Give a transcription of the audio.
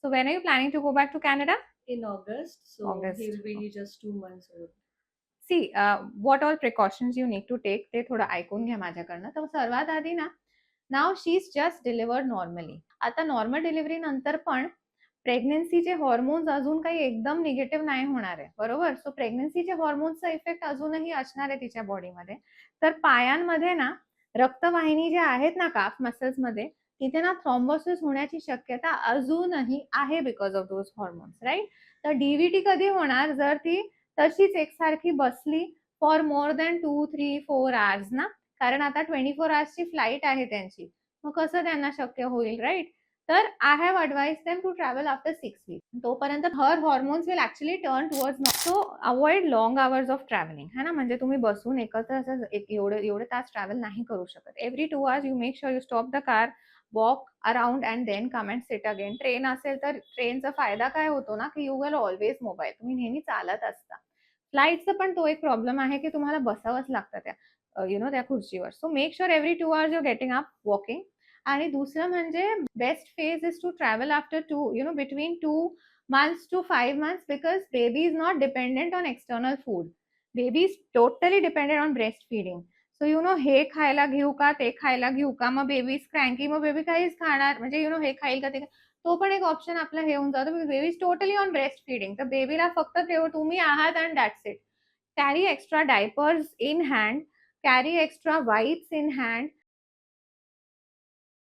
So when are you planning to go back to Canada? In August. So August. he'll be just 2 months old. See what all precautions you need to take ते थोडं ऐकून घ्या माझ्याकडनं. तर सर्वात आधी ना, नाव she is just delivered normally. आता नॉर्मल डिलिव्हरी नंतर पण प्रेग्नन्सीचे हॉर्मोन्स अजून काही एकदम निगेटिव्ह नाही होणार आहे, बरोबर. सो प्रेग्नन्सीचे हॉर्मोन्सचा इफेक्ट अजूनही असणार आहे तिच्या बॉडीमध्ये. तर पायांमध्ये ना रक्तवाहिनी ज्या आहेत ना काफ मसल्समध्ये, तिथे ना थ्रॉम्बोसिस होण्याची शक्यता अजूनही आहे because of those hormones, right. तर डीव्हीटी कधी होणार, जर ती तशीच एकसारखी बसली फॉर मोर दॅन 2, 3, 4 आवर्स ना, कारण आता 24 आवर्सची फ्लाईट आहे त्यांची. मग कसं त्यांना शक्य होईल, राईट. तर I have advise them to travel after 6 weeks. तोपर्यंत her hormones will actually turn towards. So avoid long hours of travelling, है ना. म्हणजे तुम्ही बसून एकत्र असं एवढे तास ट्रॅव्हल नाही करू शकत. Every 2 hours you make sure you stop the car, walk around and then come and sit again. Train असेल तर ट्रेनचा फायदा काय होतो ना, की यू विल ऑलवेज मोबाईल, तुम्ही नेहमी चालत असता. फ्लाईटचा पण तो एक प्रॉब्लेम आहे की तुम्हाला बसावंच लागतं त्या त्या खुर्चीवर. So make sure every 2 hours you getting up walking. आणि दुसरं म्हणजे best phase is to travel after between 2 months to 5 months, because baby is not dependent on external food. Baby is totally dependent on breastfeeding. So हे खायला घेऊ का, ते खायला घेऊ का, मग बेबी क्रँकी, मग बेबी काहीच खाणार म्हणजे हे खाईल का ते, तो पण एक ऑप्शन आपला हे होऊन जातो. Baby is totally on breast feeding. तर बेबीला फक्त तुम्ही आहात and that's it. Carry extra diapers in hand, carry extra wipes in hand,